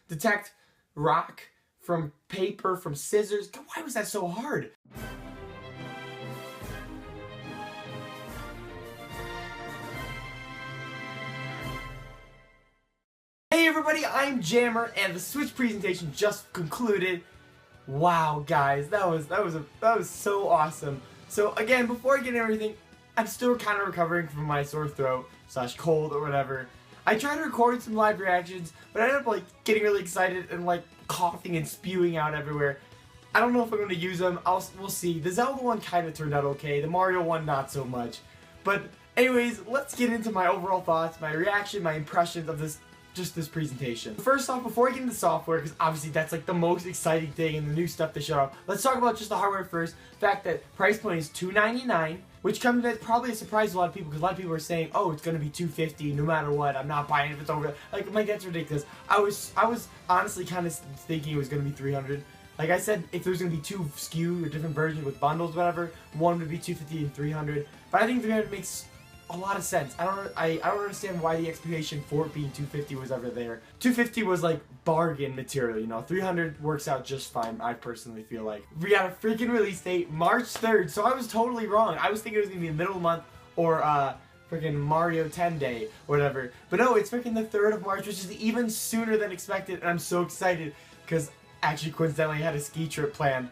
detect rock from paper, from scissors. God, why was that so hard? Hey everybody, I'm Jammer, and the Switch presentation just concluded. Wow, guys, that was so awesome. So again, before I get into everything, I'm still kind of recovering from my sore throat / cold or whatever. I tried to record some live reactions, but I ended up like getting really excited and like coughing and spewing out everywhere. I don't know if I'm going to use them. We'll see. The Zelda one kind of turned out okay. The Mario one not so much. But anyways, let's get into my overall thoughts, my reaction, my impressions of this presentation. First off, before I get into software, because obviously that's like the most exciting thing and the new stuff they showed off, let's talk about just the hardware first. The fact that price point is $299, which comes as probably a surprise to a lot of people, because a lot of people are saying, oh, it's going to be $250 no matter what, I'm not buying it if it's over. Like that's ridiculous. I was honestly kind of thinking it was going to be $300. Like I said, if there's going to be two SKU or different versions with bundles, whatever, one would be $250 and $300. But I think $300 makes a lot of sense. I don't understand why the expectation for it being $250 was ever there. $250 was like bargain material, you know. $300 works out just fine, I personally feel like. We got a freaking release date, March 3rd, so I was totally wrong. I was thinking it was gonna be the middle of the month or freaking Mario 10 day or whatever. But no, it's freaking the 3rd of March, which is even sooner than expected, and I'm so excited because actually coincidentally I had a ski trip planned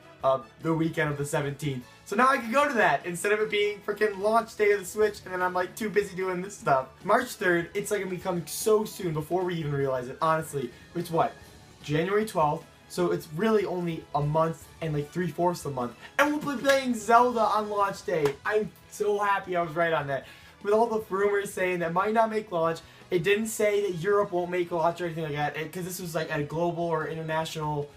the weekend of the 17th. So now I can go to that instead of it being freaking launch day of the Switch and then I'm like too busy doing this stuff. March 3rd, it's like gonna be coming so soon before we even realize it, honestly. It's what? January 12th, so it's really only a month and like 3/4 of a month. And we'll be playing Zelda on launch day. I'm so happy I was right on that. With all the rumors saying that might not make launch, it didn't say that Europe won't make launch or anything like that, because this was like a global or international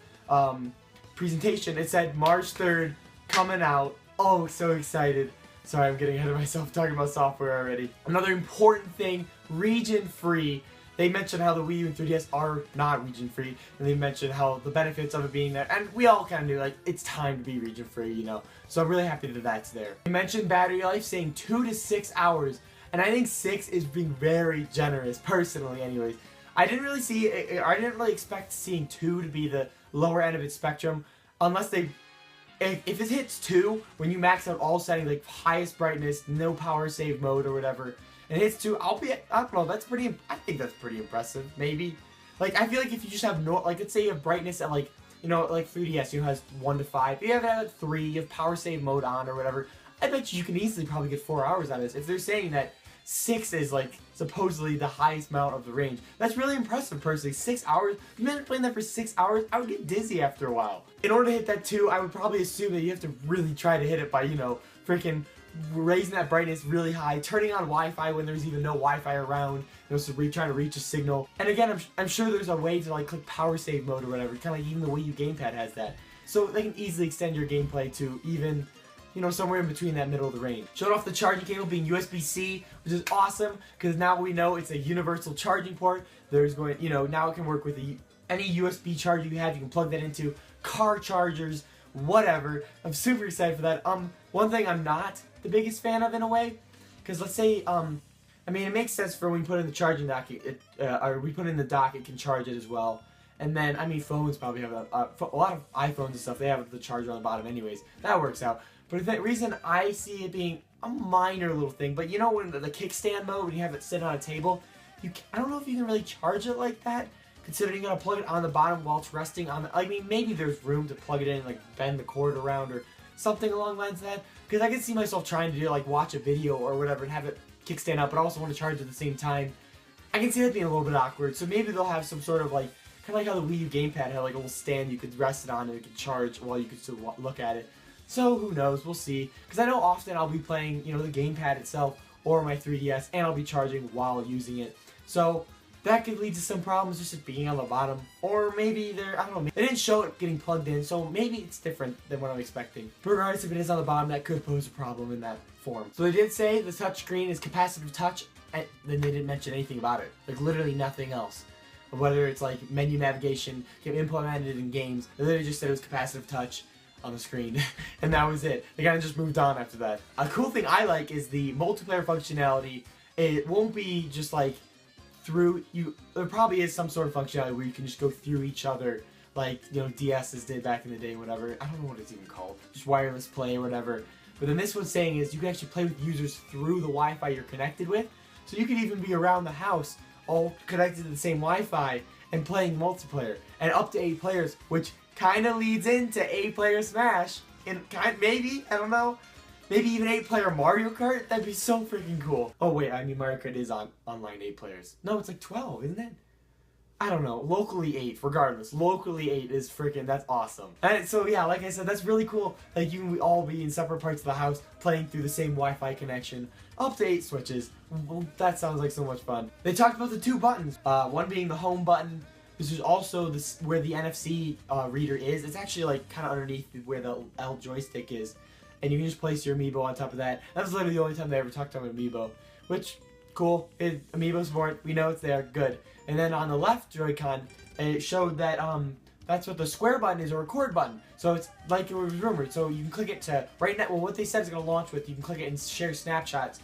presentation. It said March 3rd, coming out. Oh, so excited. Sorry, I'm getting ahead of myself talking about software already. Another important thing, region free. They mentioned how the Wii U and 3DS are not region free, and they mentioned how the benefits of it being there, and we all kind of knew, like, it's time to be region free, you know. So I'm really happy that that's there. They mentioned battery life, saying 2 to 6 hours, and I think 6 is being very generous, personally anyways. I didn't really expect seeing 2 to be the lower end of its spectrum, unless they, if it hits 2, when you max out all settings, like highest brightness, no power save mode or whatever, and it hits 2, I don't know, I think that's pretty impressive, maybe. Like, I feel like if you just have no, like, let's say you have brightness at, like, you know, like 3DS, you know, has 1 to 5, you have it at 3, you have power save mode on or whatever, I bet you can easily probably get 4 hours out of this. If they're saying that 6 is like supposedly the highest amount of the range, that's really impressive personally. 6 hours, imagine playing that for 6 hours, I would get dizzy after a while. In order to hit that 2, I would probably assume that you have to really try to hit it by, you know, freaking raising that brightness really high, turning on Wi-Fi when there's even no Wi-Fi around, you know, so trying to reach a signal. And again, I'm sure there's a way to like click power save mode or whatever, kind of like even the Wii U gamepad has that. So they can easily extend your gameplay to even, you know, somewhere in between that middle of the range. Showed off the charging cable being USB-C, which is awesome, because now we know it's a universal charging port. There's going, you know, now it can work with any USB charger you have. You can plug that into car chargers, whatever. I'm super excited for that. One thing I'm not the biggest fan of in a way, because let's say, I mean, it makes sense for when we put in the charging dock, or we put in the dock, it can charge it as well. And then, I mean, phones probably have a lot of iPhones and stuff, they have the charger on the bottom anyways. That works out. But the reason I see it being a minor little thing, but you know when the kickstand mode, when you have it sit on a table, I don't know if you can really charge it like that, considering you're going to plug it on the bottom while it's resting on the, I mean, maybe there's room to plug it in, like bend the cord around or something along the lines of that, because I can see myself trying to do, like, watch a video or whatever and have it kickstand up, but I also want to charge at the same time. I can see that being a little bit awkward, so maybe they'll have some sort of, like, kind of like how the Wii U gamepad had, like, a little stand you could rest it on and it could charge while you could still look at it. So who knows, we'll see, because I know often I'll be playing, you know, the gamepad itself or my 3DS, and I'll be charging while using it. So that could lead to some problems just it being on the bottom, or maybe I don't know, they didn't show it getting plugged in, so maybe it's different than what I'm expecting. But regardless, if it is on the bottom, that could pose a problem in that form. So they did say the touchscreen is capacitive touch, and then they didn't mention anything about it, like literally nothing else. Whether it's like menu navigation, get implemented in games, they literally just said it was capacitive touch on the screen, and that was it. They kind of just moved on after that. A cool thing I like is the multiplayer functionality. It won't be just like through there probably is some sort of functionality where you can just go through each other, like, you know, DS's did back in the day, whatever. I don't know what it's even called, just wireless play or whatever. But then this one's saying is you can actually play with users through the Wi-Fi you're connected with. So you could even be around the house, all connected to the same Wi-Fi and playing multiplayer, and up to 8 players, which kind of leads into 8-player Smash, and maybe, I don't know, maybe even 8-player Mario Kart. That'd be so freaking cool. Oh wait, I mean Mario Kart is on online 8 players. No, it's like 12, isn't it? I don't know. Locally 8, regardless. Locally 8 is freaking, that's awesome. And so yeah, like I said, that's really cool. Like you can all be in separate parts of the house playing through the same Wi-Fi connection. Up to 8 switches. Well, that sounds like so much fun. They talked about the 2 buttons. One being the home button. This is also where the NFC reader is. It's actually like kind of underneath where the L joystick is. And you can just place your amiibo on top of that. That was literally the only time they ever talked about amiibo. Which, cool. Amiibo support. We know it's there. Good. And then on the left Joy-Con, it showed that that's what the square button is, a record button. So it's like it was rumored. So you can click it to, right now, well, what they said is going to launch with, you can click it and share screenshots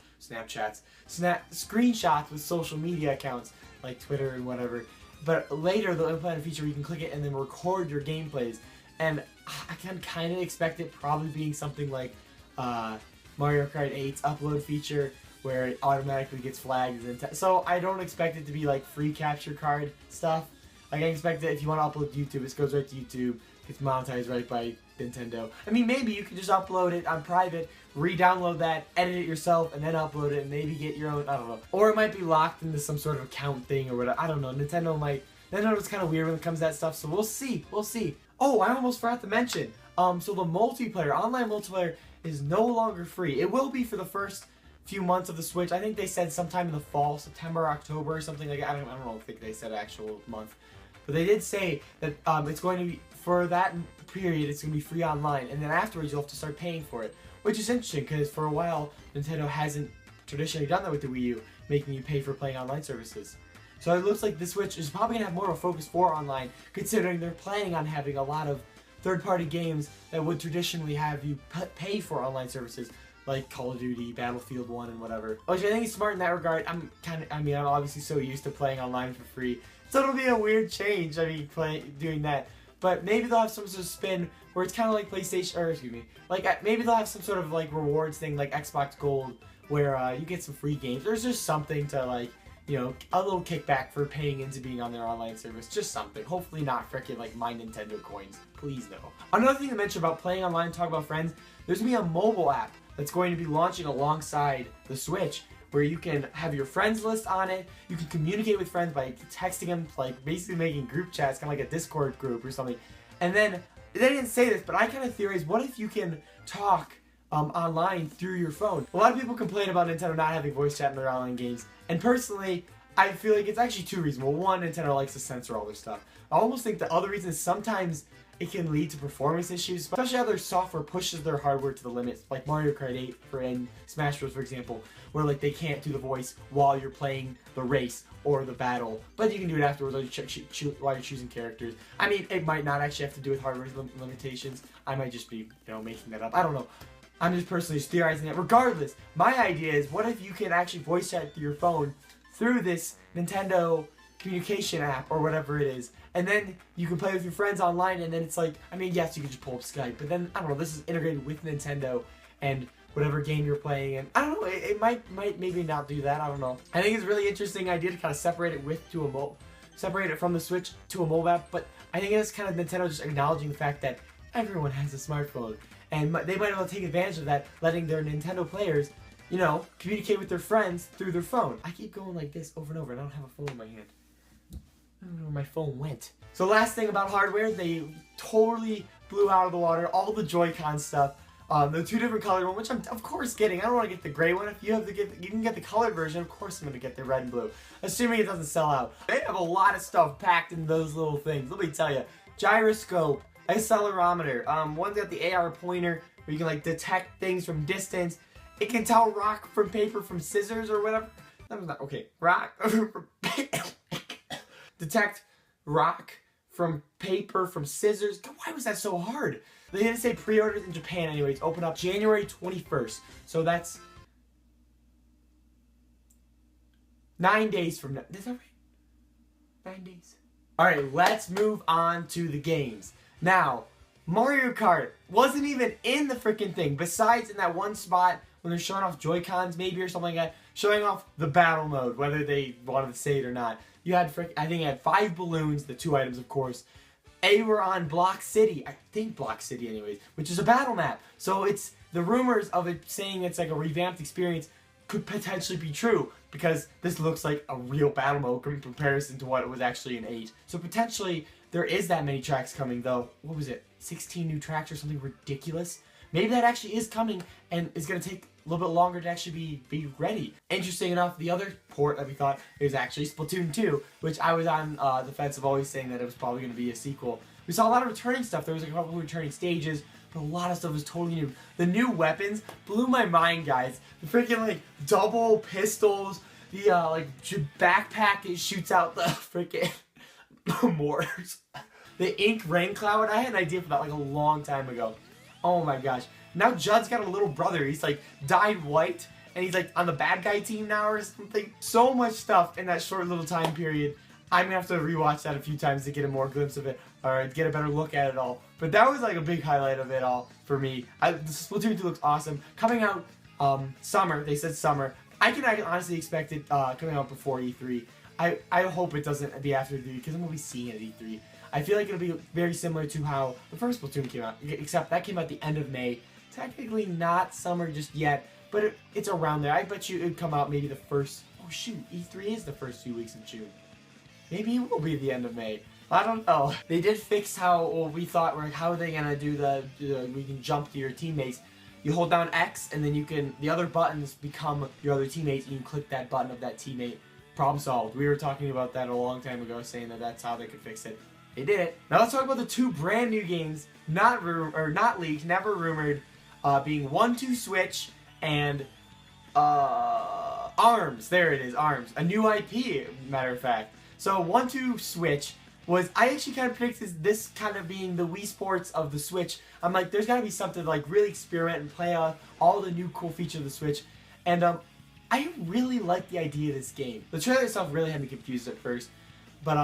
with social media accounts, like Twitter and whatever. But later they'll implement a feature where you can click it and then record your gameplays. And I can kind of expect it probably being something like Mario Kart 8's upload feature, where it automatically gets flagged. So I don't expect it to be like free capture card stuff. Like I expect that if you want to upload to YouTube, it goes right to YouTube, gets monetized right by Nintendo. I mean, maybe you could just upload it on private, re-download that, edit it yourself, and then upload it, and maybe get your own, I don't know. Or it might be locked into some sort of account thing or whatever. I don't know. Nintendo's kind of weird when it comes to that stuff, so we'll see. We'll see. Oh, I almost forgot to mention. So the multiplayer, online multiplayer, is no longer free. It will be for the first few months of the Switch. I think they said sometime in the fall, September, October, or something like that. I don't think they said actual month. But they did say that it's going to be, for that period, it's going to be free online. And then afterwards, you'll have to start paying for it. Which is interesting, because for a while, Nintendo hasn't traditionally done that with the Wii U, making you pay for playing online services. So it looks like the Switch is probably going to have more of a focus for online, considering they're planning on having a lot of third-party games that would traditionally have you pay for online services, like Call of Duty, Battlefield 1, and whatever. Which I think is smart in that regard. I'm obviously so used to playing online for free, so it'll be a weird change, doing that. But maybe they'll have some sort of spin where it's kind of like PlayStation, or excuse me, like maybe they'll have some sort of like rewards thing like Xbox Gold, where you get some free games. There's just something to like, you know, a little kickback for paying into being on their online service. Just something. Hopefully not frickin' like my Nintendo coins. Please no. Another thing to mention about playing online and talk about friends, there's going to be a mobile app that's going to be launching alongside the Switch, where you can have your friends list on it. You can communicate with friends by texting them, like basically making group chats, kind of like a Discord group or something. And then, they didn't say this, but I kind of theorize, what if you can talk online through your phone? A lot of people complain about Nintendo not having voice chat in their online games, and personally, I feel like it's actually 2 reasons. Well, one, Nintendo likes to censor all their stuff. I almost think the other reason is sometimes it can lead to performance issues, especially how their software pushes their hardware to the limits, like Mario Kart 8 and Smash Bros, for example, where like they can't do the voice while you're playing the race or the battle, but you can do it afterwards while you're choosing characters. I mean, it might not actually have to do with hardware limitations. I might just be, you know, making that up. I don't know. I'm just personally theorizing it. Regardless, my idea is, what if you can actually voice chat through your phone through this Nintendo communication app or whatever it is, and then you can play with your friends online, and then it's like, I mean, yes, you can just pull up Skype, but then, I don't know, this is integrated with Nintendo and whatever game you're playing, and I don't know, it might maybe not do that, I don't know. I think it's a really interesting idea to kind of separate it from the Switch to a mobile app, but I think it's kind of Nintendo just acknowledging the fact that everyone has a smartphone, and they might want to take advantage of that, letting their Nintendo players, you know, communicate with their friends through their phone. I keep going like this over and over, and I don't have a phone in my hand. I don't know where my phone went. So last thing about hardware, they totally blew out of the water all the Joy-Con stuff. The 2 different color one, which I'm of course getting. I don't want to get the gray one. If you can get the colored version, of course I'm going to get the red and blue. Assuming it doesn't sell out. They have a lot of stuff packed in those little things. Let me tell you. Gyroscope, accelerometer. One's got the AR pointer where you can like detect things from distance. It can tell rock from paper from scissors or whatever. That was not okay. Rock. Detect rock from paper from scissors. God, why was that so hard? They didn't say pre-orders in Japan anyways. Open up January 21st. So that's 9 days from now. Is that right? 9 days. Alright, let's move on to the games. Now, Mario Kart wasn't even in the freaking thing, besides in that one spot when they're showing off Joy-Cons maybe or something like that, showing off the battle mode, whether they wanted to say it or not. You had, I think you had 5 balloons, the 2 items of course. They were on Block City, I think Block City anyways, which is a battle map. So it's, the rumors of it saying it's like a revamped experience could potentially be true, because this looks like a real battle mode in comparison to what it was actually in 8. So potentially there is that many tracks coming, though. What was it? 16 new tracks or something ridiculous? Maybe that actually is coming and is going to take a little bit longer to actually be ready. Interesting enough, the other port that we thought is actually Splatoon 2, which I was on the fence of always saying that it was probably going to be a sequel. We saw a lot of returning stuff. There was a couple of returning stages, but a lot of stuff was totally new. The new weapons blew my mind, guys. The freaking, like, double pistols, the, like, backpack it shoots out the freaking mortars. The ink rain cloud, I had an idea for that, like, a long time ago. Oh my gosh. Now Judd's got a little brother. He's, like, dyed white, and he's, like, on the bad guy team now or something. So much stuff in that short little time period. I'm gonna have to rewatch that a few times to get a more glimpse of it, or get a better look at it all. But that was like a big highlight of it all for me. The Splatoon 2 looks awesome. Coming out summer, they said summer. I can honestly expect it coming out before E3. I hope it doesn't be after E3, because I'm gonna be seeing it at E3. I feel like it'll be very similar to how the first Splatoon came out, except that came out the end of May. Technically not summer just yet, but it's around there. I bet you it'd come out maybe the first, oh shoot, E3 is the first few weeks of June. Maybe it will be the end of May. I don't know. They did fix how we thought, like, how are they gonna do we can jump to your teammates. You hold down X and then you can, the other buttons become your other teammates, and you can click that button of that teammate. Problem solved. We were talking about that a long time ago, saying that that's how they could fix it. They did it. Now let's talk about the 2 brand new games, not leaked, never rumored, being 1-2 Switch and ARMS. There it is, ARMS. A new IP, matter of fact. So 1-2 Switch was, I actually kind of predicted this kind of being the Wii Sports of the Switch. I'm like, there's got to be something to, like, really experiment and play out all the new cool features of the Switch. And I really like the idea of this game. The trailer itself really had me confused at first, but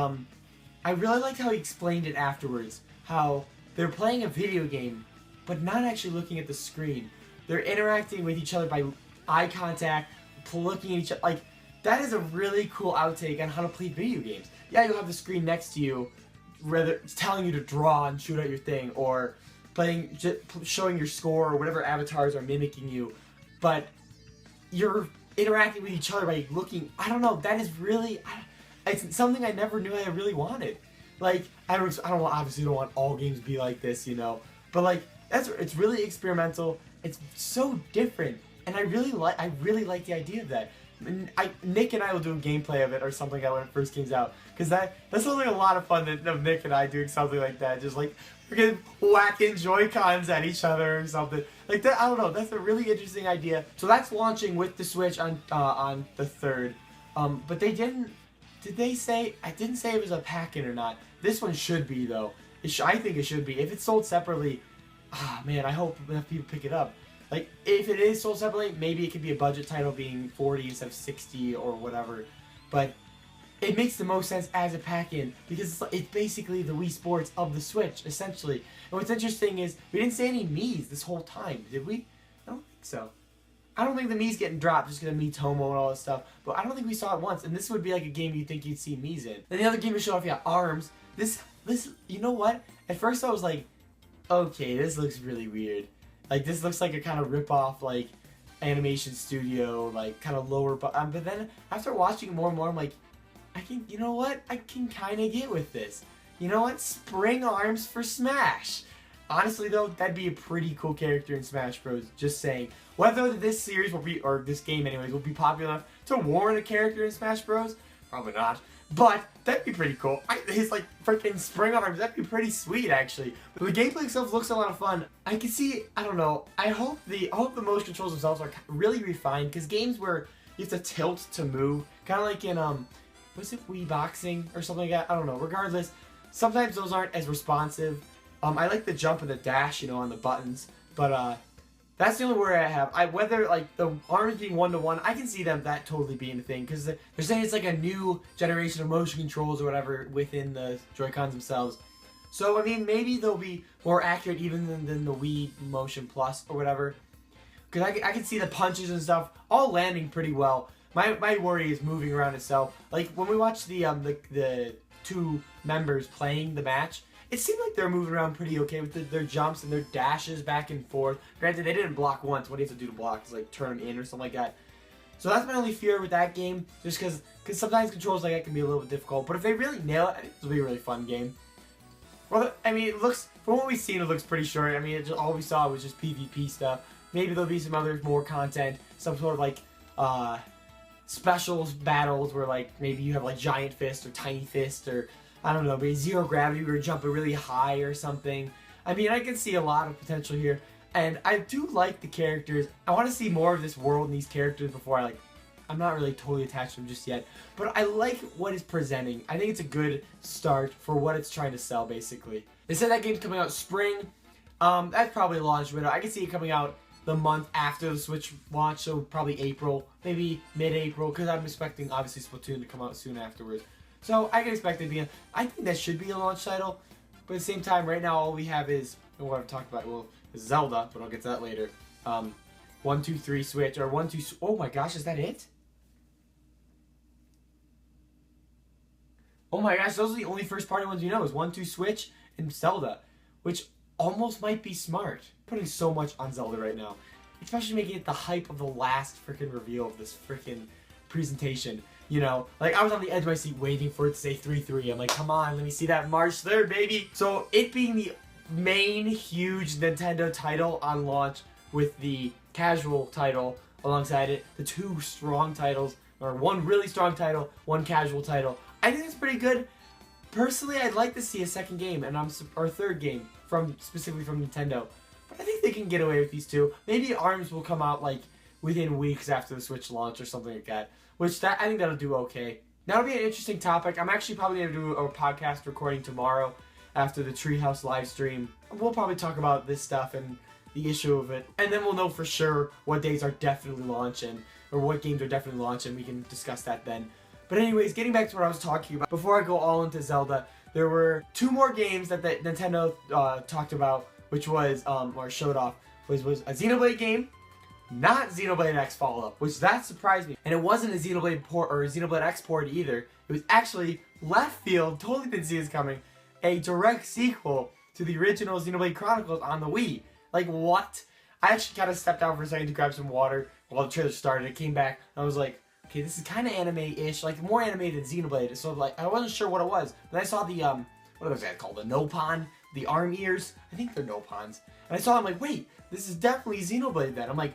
I really liked how he explained it afterwards. How they're playing a video game, but not actually looking at the screen. They're interacting with each other by eye contact, looking at each other. Like, that is a really cool outtake on how to play video games. Yeah, you'll have the screen next to you, whether it's telling you to draw and shoot at your thing, or showing your score, or whatever avatars are mimicking you. But you're interacting with each other by looking. I don't know. That is really, it's something I never knew I really wanted. Like, obviously don't want all games to be like this, you know. But like, it's really experimental. It's so different, and I really like the idea of that. Nick and I will do a gameplay of it or something when it first comes out, because that sounds like a lot of fun of Nick and I doing something like that, just like freaking whacking Joy-Cons at each other or something like that. I don't know, that's a really interesting idea. So that's launching with the Switch on the 3rd. But they didn't. Did they say? I didn't say it was a pack-in or not. This one should be though. I think it should be. If it's sold separately, man, I hope enough people pick it up. Like, if it is sold separately, maybe it could be a budget title being 40 instead of 60 or whatever. But it makes the most sense as a pack-in, because it's basically the Wii Sports of the Switch, essentially. And what's interesting is, we didn't see any Mii's this whole time, did we? I don't think so. I don't think the Mii's getting dropped just because of Miitomo and all this stuff, but I don't think we saw it once, and this would be like a game you'd think you'd see Mii's in. Then the other game to show off, yeah, ARMS. This, you know what? At first I was like, okay, this looks really weird. Like, this looks like a kind of rip-off, like, animation studio, like, kind of lower, but then after watching more and more, I'm like, you know what? I can kind of get with this. You know what? Spring ARMS for Smash. Honestly, though, that'd be a pretty cool character in Smash Bros. Just saying. Whether this series will be, or this game anyways, will be popular enough to warrant a character in Smash Bros. Probably not. But that'd be pretty cool. His like freaking spring arms, that'd be pretty sweet actually. But the gameplay itself looks a lot of fun. I can see, I don't know. I hope the motion controls themselves are really refined, because games where you have to tilt to move, kind of like in was it Wii Boxing or something like that? I don't know. Regardless, sometimes those aren't as responsive. I like the jump and the dash, you know, on the buttons, but That's the only worry I have. Whether like the arms being 1-to-1, I can see that totally being a thing because they're saying it's like a new generation of motion controls or whatever within the Joy-Cons themselves. So I mean, maybe they'll be more accurate even than the Wii Motion Plus or whatever. Because I can see the punches and stuff all landing pretty well. My worry is moving around itself. Like when we watched the two members playing the match, it seemed like they were moving around pretty okay with their jumps and their dashes back and forth. Granted, they didn't block once. What do you have to do to block? Is like turn in or something like that. So that's my only fear with that game, just because sometimes controls like that can be a little bit difficult. But if they really nail it, I think this will be a really fun game. Well, I mean, it looks, from what we've seen, it looks pretty short. I mean, all we saw was just PvP stuff. Maybe there'll be some other more content, some sort of like specials battles where like maybe you have like giant fist or tiny fist or I don't know, maybe zero gravity where you're jumping really high or something. I mean, I can see a lot of potential here, and I do like the characters. I want to see more of this world and these characters before I'm not really totally attached to them just yet, but I like what it's presenting. I think it's a good start for what it's trying to sell, basically. They said that game's coming out spring. That's probably a launch window. I can see it coming out the month after the Switch launch, so probably April, maybe mid-April, because I'm expecting, obviously, Splatoon to come out soon afterwards. So I can expect it to be I think that should be a launch title, but at the same time, right now, all we have is, what I've talked about, well, is Zelda, but I'll get to that later. 1, 2, 3 Switch, or 1, 2, oh my gosh, is that it? Oh my gosh, those are the only first-party ones you know, is 1, 2 Switch and Zelda, which almost might be smart. Putting so much on Zelda right now, especially making it the hype of the last freaking reveal of this freaking presentation. You know, like I was on the edge of my seat waiting for it to say 3-3. I'm like, come on, let me see that March 3rd, baby. So it being the main huge Nintendo title on launch with the casual title alongside it, the two strong titles, or one really strong title, one casual title. I think it's pretty good. Personally, I'd like to see a second game, or third game specifically from Nintendo. But I think they can get away with these two. Maybe ARMS will come out like within weeks after the Switch launch or something like that. Which I think that'll do okay. That'll be an interesting topic. I'm actually probably going to do a podcast recording tomorrow after the Treehouse live stream. We'll probably talk about this stuff and the issue of it. And then we'll know for sure what days are definitely launching, or what games are definitely launching. We can discuss that then. But anyways, getting back to what I was talking about, before I go all into Zelda, there were two more games that Nintendo talked about, which was, or showed off, was a Xenoblade game, not Xenoblade X follow-up, which that surprised me. And it wasn't a Xenoblade port or a Xenoblade X port either. It was actually left field, totally didn't see this coming, a direct sequel to the original Xenoblade Chronicles on the Wii. Like, what? I actually kind of stepped out for a second to grab some water while the trailer started. It came back, and I was like, okay, this is kind of anime-ish, like more anime than Xenoblade. So like, I wasn't sure what it was. Then I saw the, what are those guys called? The Nopon? The arm ears? I think they're Nopons. And I saw, I'm like, wait, this is definitely Xenoblade then. I'm like,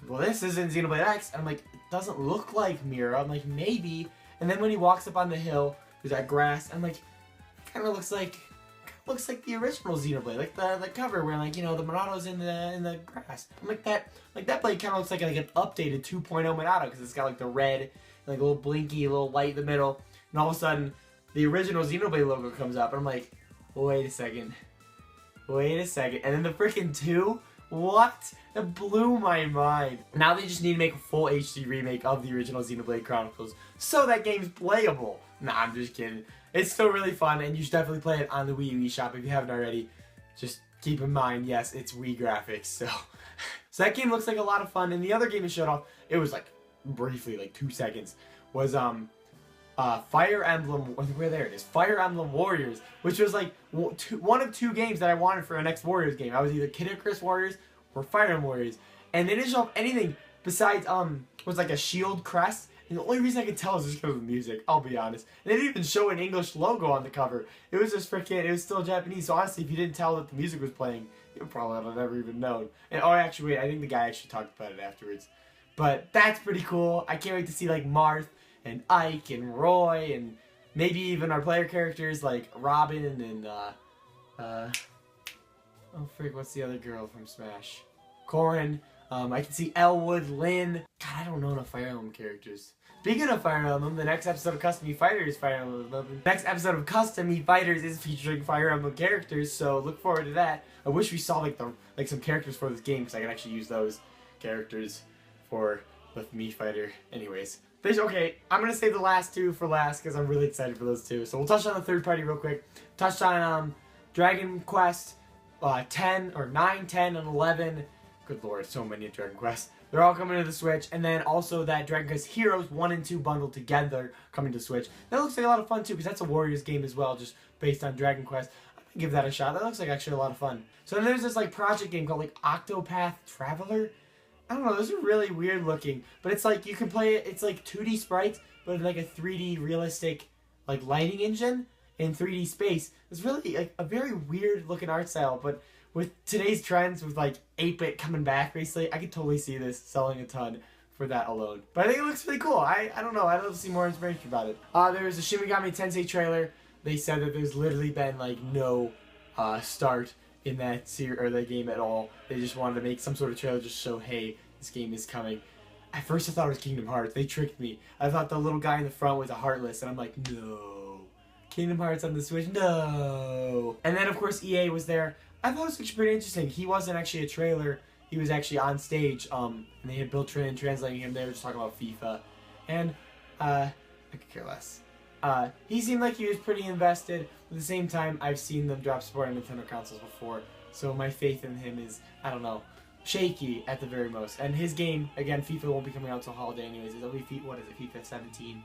well, this isn't Xenoblade X. And I'm like, it doesn't look like Mira. I'm like, maybe. And then when he walks up on the hill, there's that grass. I'm like, it kind of looks like the original Xenoblade, like the cover where, like, you know, the Monado's in the grass. I'm like, that blade kind of looks like an updated 2.0 Monado, because it's got like the red, like a little blinky, little light in the middle, and all of a sudden the original Xenoblade logo comes up, and I'm like, wait a second, and then the freaking 2. What? That blew my mind. Now they just need to make a full HD remake of the original Xenoblade Chronicles so that game's playable. Nah, I'm just kidding. It's still really fun, and you should definitely play it on the Wii U eShop if you haven't already. Just keep in mind, yes, it's Wii graphics, so that game looks like a lot of fun. And the other game it showed off, it was like briefly, like 2 seconds, was Fire Emblem. Where there it is, Fire Emblem Warriors, which was like one of 2 games that I wanted for a next Warriors game. I was either Kid Icarus Warriors or Fire Emblem Warriors, and they didn't show off anything besides was like a shield crest. And the only reason I could tell is just because of the music, I'll be honest. And they didn't even show an English logo on the cover. It was just freaking, it was still Japanese. So honestly, if you didn't tell that the music was playing, you would probably have never even known. And oh, actually, wait, I think the guy actually talked about it afterwards. But that's pretty cool. I can't wait to see like Marth and Ike and Roy and maybe even our player characters like Robin and oh frick, what's the other girl from Smash? Corrin. I can see Elwood, Lynn. God, I don't know enough Fire Emblem characters. Speaking of Fire Emblem, the next episode of Custom Meet Fighters is featuring Fire Emblem characters, so look forward to that. I wish we saw like some characters for this game, because I can actually use those characters for the Meat Fighter. Anyways, okay, I'm gonna save the last two for last because I'm really excited for those two. So we'll touch on the third party real quick. Touched on Dragon Quest 10 or 9, 10, and 11. Good lord, so many Dragon Quests. They're all coming to the Switch, and then also that Dragon Quest Heroes 1 and 2 bundled together coming to Switch. That looks like a lot of fun too, because that's a Warriors game as well, just based on Dragon Quest. I'm gonna give that a shot. That looks like actually a lot of fun. So then there's this like project game called like Octopath Traveler. I don't know, those are really weird looking, but it's like you can play it. It's like 2D sprites, but like a 3D realistic like lighting engine in 3D space. It's really like a very weird looking art style, but with today's trends, with like 8-bit coming back, basically, I could totally see this selling a ton for that alone. But I think it looks really cool. I don't know. I'd love to see more information about it. There was a Shin Megami Tensei trailer. They said that there's literally been like no start in that series or that game at all. They just wanted to make some sort of trailer just show, hey, this game is coming. At first I thought it was Kingdom Hearts. They tricked me. I thought the little guy in the front was a Heartless, and I'm like, no. Kingdom Hearts on the Switch? No. And then of course EA was there. I thought it was actually pretty interesting. He wasn't actually a trailer. He was actually on stage, and they had Bill Trin translating him. They were just talking about FIFA. And I could care less. He seemed like he was pretty invested. At the same time, I've seen them drop support on Nintendo consoles before, so my faith in him is, I don't know, shaky at the very most. And his game, again, FIFA won't be coming out until holiday anyways. It'll be, what is it, FIFA 17?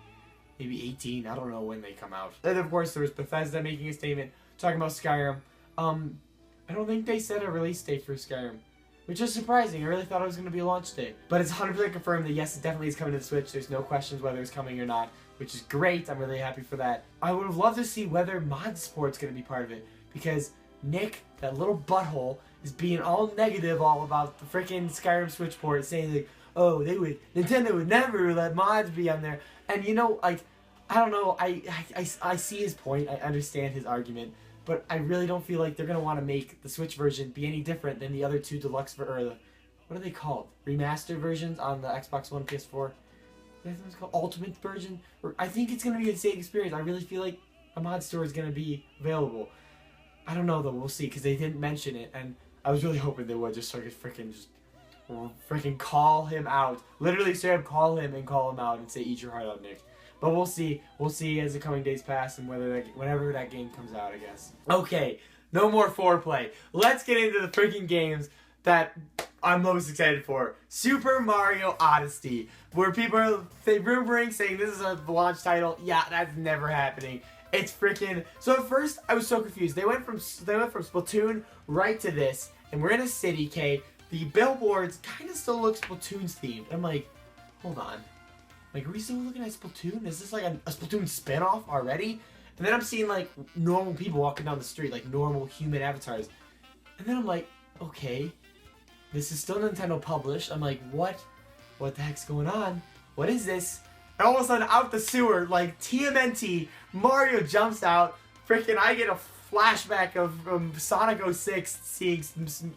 Maybe 18? I don't know when they come out. And of course, there was Bethesda making a statement, talking about Skyrim. I don't think they set a release date for Skyrim, which is surprising. I really thought it was going to be a launch date. But it's 100% confirmed that yes, it definitely is coming to the Switch. There's no questions whether it's coming or not, which is great. I'm really happy for that. I would have loved to see whether mod support's going to be part of it, because Nick, that little butthole, is being all negative all about the freaking Skyrim Switch port, saying like, oh, Nintendo would never let mods be on there. And you know, like, I don't know, I see his point. I understand his argument. But I really don't feel like they're going to want to make the Switch version be any different than the other two deluxe, or the, what are they called? Remastered versions on the Xbox One, PS4? I think it's called Ultimate version? Or I think it's going to be the same experience. I really feel like a mod store is going to be available. I don't know though, we'll see, because they didn't mention it, and I was really hoping they would, just so I could freaking call him out. Literally straight up call him out and say, eat your heart out, Nick. But we'll see. We'll see as the coming days pass and whenever that game comes out, I guess. Okay, no more foreplay. Let's get into the freaking games that I'm most excited for. Super Mario Odyssey, where people are rumoring saying this is a launch title. Yeah, that's never happening. It's freaking. So at first I was so confused. They went from Splatoon right to this, and we're in a city. Okay, the billboards kind of still look Splatoon's themed. I'm like, hold on. Like, are we still looking at Splatoon? Is this like a Splatoon spinoff already? And then I'm seeing like normal people walking down the street, like normal human avatars. And then I'm like, okay, this is still Nintendo published. I'm like, what the heck's going on? What is this? And all of a sudden, out the sewer, like TMNT, Mario jumps out. Freaking, I get a flashback of Sonic 06 seeing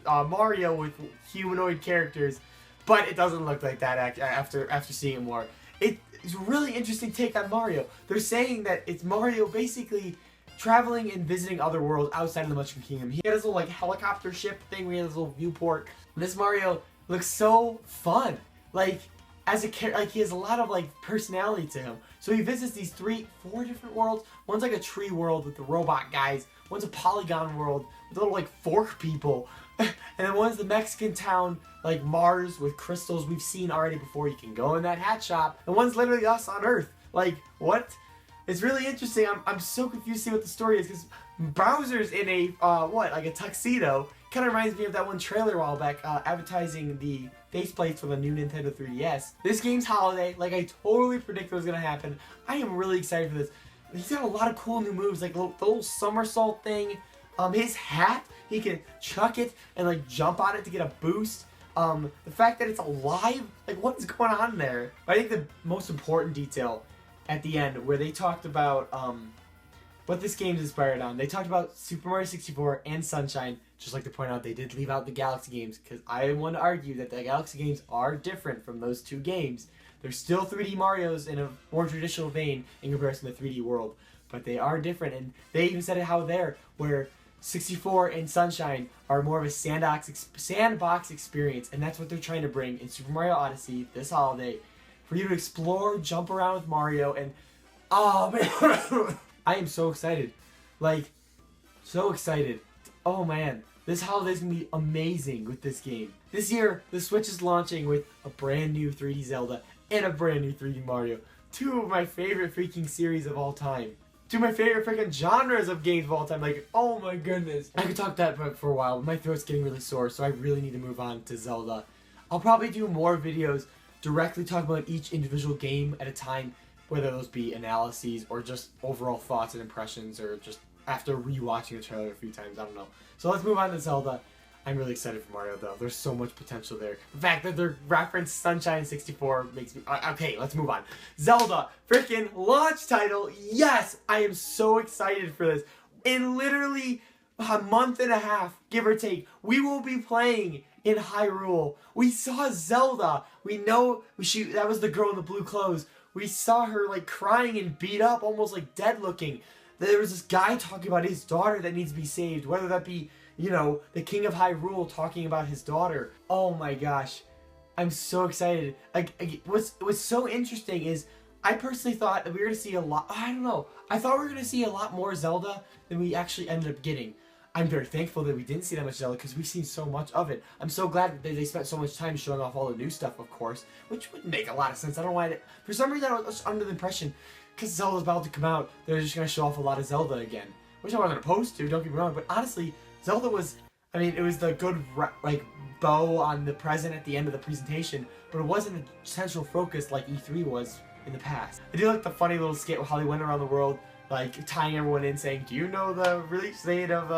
Mario with humanoid characters. But it doesn't look like that after seeing it more. It's a really interesting take on Mario. They're saying that it's Mario basically traveling and visiting other worlds outside of the Mushroom Kingdom. He had his little like helicopter ship thing where he had his little viewport. This Mario looks so fun. Like, as a character, like he has a lot of like personality to him. So he visits these 4 different worlds. One's like a tree world with the robot guys. One's a polygon world with little like fork people. And then one's the Mexican town, like Mars with crystals we've seen already before. You can go in that hat shop. And one's literally us on Earth. Like, what? It's really interesting. I'm so confused to see what the story is, because Bowser's in a, like a tuxedo. Kind of reminds me of that one trailer a while back, advertising the faceplates for the new Nintendo 3DS. This game's holiday. Like, I totally predicted it was going to happen. I am really excited for this. He's got a lot of cool new moves, like the little somersault thing. His hat, he can chuck it and like jump on it to get a boost. The fact that it's alive, like what is going on there? But I think the most important detail at the end, where they talked about what this game's inspired on. They talked about Super Mario 64 and Sunshine. Just like to point out, they did leave out the Galaxy games, because I want to argue that the Galaxy games are different from those two games. They're still 3D Marios in a more traditional vein in comparison to 3D World, but they are different, and they even said it how they're, where 64 and Sunshine are more of a sandbox experience, and that's what they're trying to bring in Super Mario Odyssey this holiday, for you to explore, jump around with Mario, and oh man, I am so excited, like, so excited. Oh man, this holiday's gonna be amazing with this game. This year, the Switch is launching with a brand new 3D Zelda and a brand new 3D Mario. Two of my favorite freaking series of all time. Two of my favorite freaking genres of games of all time. Like, oh my goodness. I could talk that for a while, but my throat's getting really sore, so I really need to move on to Zelda. I'll probably do more videos directly talking about each individual game at a time, whether those be analyses or just overall thoughts and impressions, or just after rewatching the trailer a few times, I don't know. So let's move on to Zelda. I'm really excited for Mario though. There's so much potential there. The fact that they're referenced Sunshine 64 makes me... Okay, let's move on. Zelda, freaking launch title. Yes, I am so excited for this. In literally a month and a half, give or take, we will be playing in Hyrule. We saw Zelda. We know that was the girl in the blue clothes. We saw her like crying and beat up, almost like dead looking. There was this guy talking about his daughter that needs to be saved, whether that be, you know, the King of Hyrule talking about his daughter. Oh my gosh, I'm so excited. What's so interesting is I personally thought that we were going to see a lot, I don't know, I thought we were going to see a lot more Zelda than we actually ended up getting. I'm very thankful that we didn't see that much Zelda, because we've seen so much of it. I'm so glad that they spent so much time showing off all the new stuff, of course, which would make a lot of sense. I don't know why, for some reason I was under the impression, because Zelda's about to come out, they're just going to show off a lot of Zelda again. Which I wasn't opposed to, don't get me wrong, but honestly, Zelda was, I mean, it was the good, like, bow on the present at the end of the presentation, but it wasn't a central focus like E3 was in the past. I do like the funny little skit with how they went around the world, like, tying everyone in, saying, do you know the release date of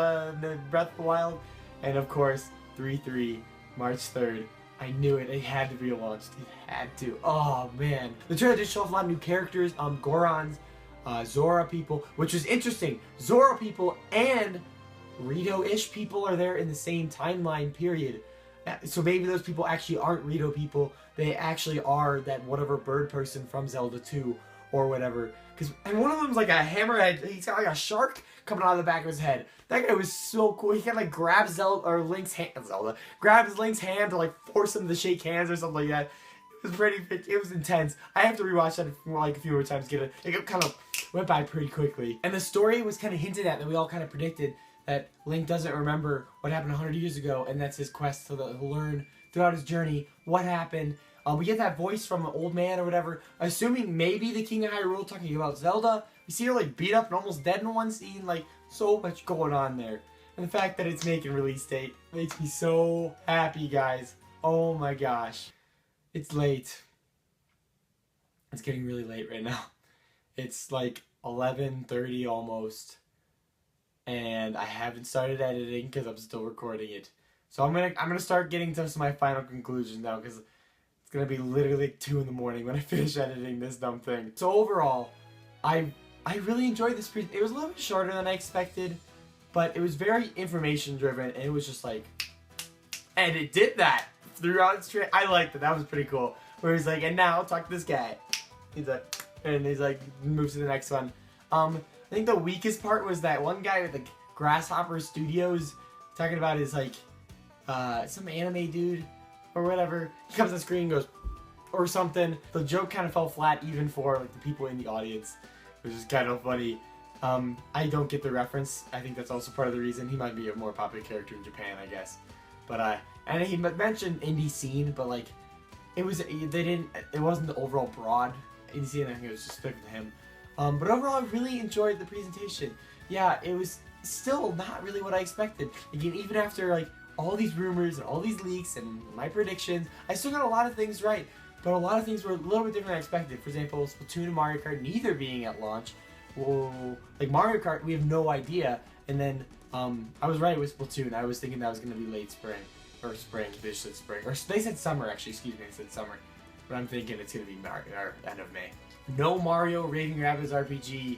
the Breath of the Wild? And of course, 3/3, March 3rd. I knew it. It had to be launched. It had to. Oh, man. The trailer did show off a lot of new characters. Gorons, Zora people, which is interesting. Zora people and Rito-ish people are there in the same timeline period. So maybe those people actually aren't Rito people. They actually are that whatever bird person from Zelda 2 or whatever. And one of them's like a hammerhead. He's got like a shark coming out of the back of his head. That guy was so cool. He can like grab Link's hand, grabs Link's hand to like force him to shake hands or something like that. It was intense. I have to rewatch that like a few more times to get it. It kind of went by pretty quickly. And the story was kind of hinted at that we all kind of predicted, that Link doesn't remember what happened 100 years ago, and that's his quest to learn throughout his journey what happened. We get that voice from an old man or whatever, assuming maybe the King of Hyrule talking about Zelda. We see her like beat up and almost dead in one scene, like so much going on there. And the fact that it's making release date makes me so happy, guys. Oh my gosh. It's late. It's getting really late right now. It's like 11:30 almost. And I haven't started editing because I'm still recording it. So I'm gonna start getting to some of my final conclusions now, because it's gonna be literally 2 in the morning when I finish editing this dumb thing. So overall, I really enjoyed this. It was a little bit shorter than I expected, but it was very information driven, and it was just like, and it did that throughout its trailer. I liked it. That was pretty cool. Where he's like, and now talk to this guy. He's like, moves to the next one. I think the weakest part was that one guy with the Grasshopper Studios talking about his like some anime dude or whatever. He comes on the screen and goes or something. The joke kind of fell flat even for like the people in the audience, which is kind of funny. I don't get the reference. I think that's also part of the reason. He might be a more popular character in Japan, I guess. But and he mentioned indie scene, but like it wasn't the overall broad indie scene. I think it was just specific to him. But overall, I really enjoyed the presentation. Yeah, it was still not really what I expected. Again, even after like all these rumors and all these leaks and my predictions, I still got a lot of things right. But a lot of things were a little bit different than I expected. For example, Splatoon and Mario Kart neither being at launch. Well, like Mario Kart, we have no idea. And then I was right with Splatoon. I was thinking that was going to be late spring. Or spring, they said spring. Or they said summer, actually. Excuse me, they said summer. But I'm thinking it's going to be end of May. No Mario Raving Rabbids RPG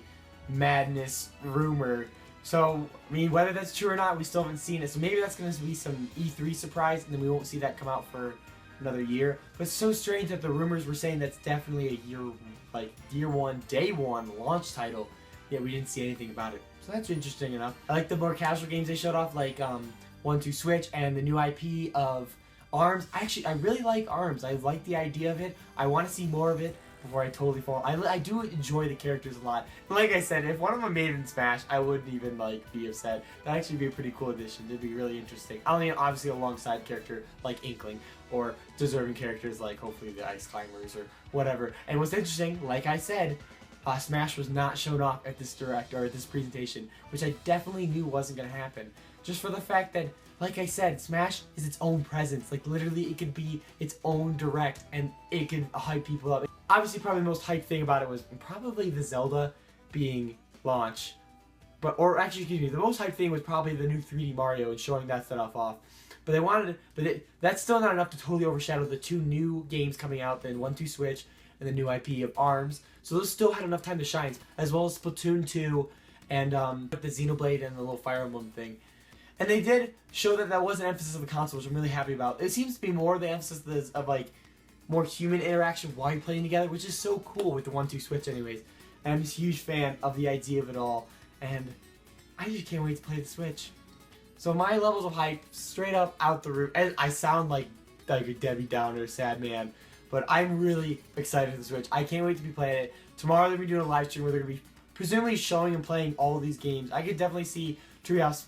madness rumor. So, I mean, whether that's true or not, we still haven't seen it. So maybe that's going to be some E3 surprise, and then we won't see that come out for another year. But it's so strange that the rumors were saying that's definitely a year one, day one launch title, yet we didn't see anything about it. So that's interesting enough. I like the more casual games they showed off, like 1-2-Switch and the new IP of ARMS. I really like ARMS. I like the idea of it. I want to see more of it before I totally fall. I do enjoy the characters a lot. But like I said, if one of them made it in Smash, I wouldn't even be upset. That'd actually be a pretty cool addition. It'd be really interesting. I mean, obviously alongside character like Inkling, or deserving characters like hopefully the Ice Climbers or whatever. And what's interesting, like I said, Smash was not shown off at this direct or at this presentation, which I definitely knew wasn't going to happen. Just for the fact that, like I said, Smash is its own presence. Like literally, it could be its own direct, and it could hype people up. Obviously, probably the most hyped thing about it was probably the Zelda being launched. The most hyped thing was probably the new 3D Mario and showing that stuff off. But that's still not enough to totally overshadow the two new games coming out, the 1-2-Switch and the new IP of ARMS. So those still had enough time to shine, as well as Splatoon 2 and the Xenoblade and the little Fire Emblem thing. And they did show that was an emphasis of the console, which I'm really happy about. It seems to be more the emphasis of more human interaction while you're playing together, which is so cool with the 1-2-Switch anyways. And I'm just a huge fan of the idea of it all, and I just can't wait to play the Switch. So my levels of hype, straight up out the roof. I sound like a Debbie Downer, sad man, but I'm really excited for the Switch. I can't wait to be playing it. Tomorrow they're going to be doing a live stream where they're going to be presumably showing and playing all of these games. I could definitely see Treehouse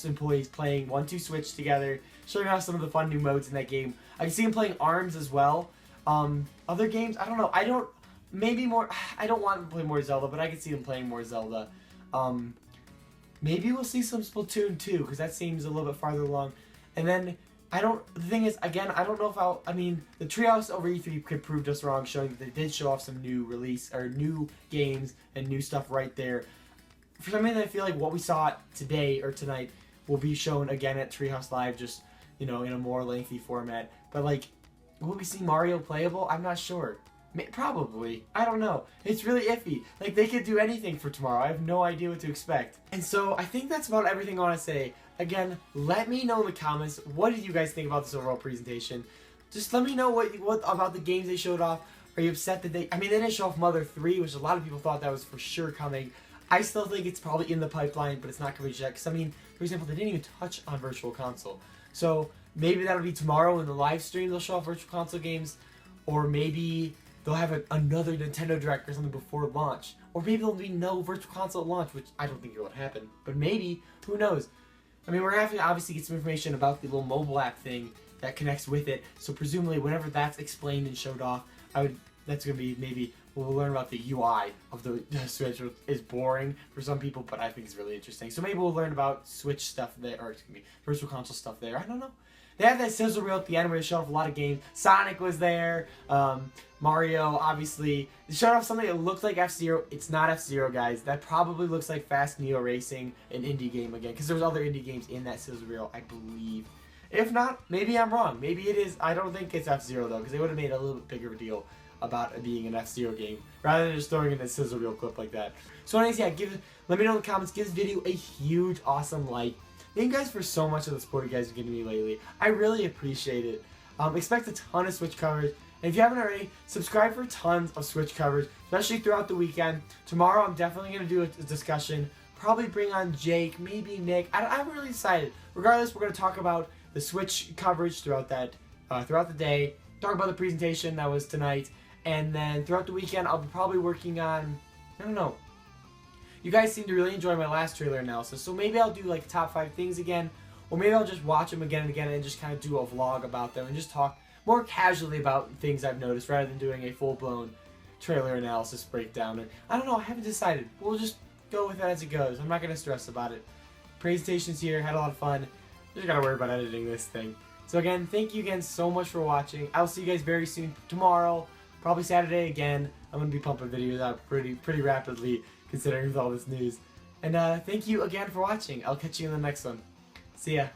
employees playing 1-2-Switch together, showing off some of the fun new modes in that game. I can see them playing ARMS as well. Other games, I don't know. I don't want them to play more Zelda, but I can see them playing more Zelda. Maybe we'll see some Splatoon 2, because that seems a little bit farther along. And then, the thing is, again, I don't know if the Treehouse over E3 could prove us wrong, showing that they did show off some new games and new stuff right there. For some reason, I feel like what we saw today or tonight will be shown again at Treehouse Live, just, in a more lengthy format. But, will we see Mario playable? I'm not sure. Probably. I don't know. It's really iffy. They could do anything for tomorrow. I have no idea what to expect. And so, I think that's about everything I want to say. Again, let me know in the comments, what did you guys think about this overall presentation? Just let me know what about the games they showed off. Are you upset that they didn't show off Mother 3, which a lot of people thought that was for sure coming. I still think it's probably in the pipeline, but it's not coming yet. Because, for example, they didn't even touch on Virtual Console. So, maybe that'll be tomorrow in the live stream they'll show off Virtual Console games. Or maybe they'll have another Nintendo Direct or something before launch. Or maybe there'll be no Virtual Console at launch, which I don't think it will happen. But maybe, who knows? We're going to have to obviously get some information about the little mobile app thing that connects with it. So presumably, whenever that's explained and showed off, that's going to be maybe we'll learn about the UI of the Switch, which is boring for some people, but I think it's really interesting. So maybe we'll learn about Switch stuff there, or excuse me, Virtual Console stuff there. I don't know. They had that sizzle reel at the end where they showed off a lot of games. Sonic was there. Mario, obviously. They showed off something that looked like F-Zero. It's not F-Zero, guys. That probably looks like Fast Neo Racing, an indie game again. Because there was other indie games in that sizzle reel, I believe. If not, maybe I'm wrong. Maybe it is. I don't think it's F-Zero, though. Because they would have made a little bit bigger of a deal about it being an F-Zero game. Rather than just throwing in a sizzle reel clip like that. So anyways, yeah, let me know in the comments. Give this video a huge, awesome like. Thank you guys for so much of the support you guys have given me lately. I really appreciate it. Expect a ton of Switch coverage. And if you haven't already, subscribe for tons of Switch coverage, especially throughout the weekend. Tomorrow, I'm definitely going to do a discussion. Probably bring on Jake, maybe Nick. I'm really excited. Regardless, we're going to talk about the Switch coverage throughout the day. Talk about the presentation that was tonight. And then throughout the weekend, I'll be probably working on, I don't know. You guys seem to really enjoy my last trailer analysis, so maybe I'll do top 5 things again, or maybe I'll just watch them again and again and just kind of do a vlog about them and just talk more casually about things I've noticed rather than doing a full-blown trailer analysis breakdown. I don't know, I haven't decided. We'll just go with it as it goes. I'm not going to stress about it. Presentation's here, had a lot of fun. Just gotta worry about editing this thing. So again, thank you again so much for watching. I'll see you guys very soon tomorrow, probably Saturday again. I'm going to be pumping videos out pretty rapidly, considering with all this news. And thank you again for watching. I'll catch you in the next one. See ya.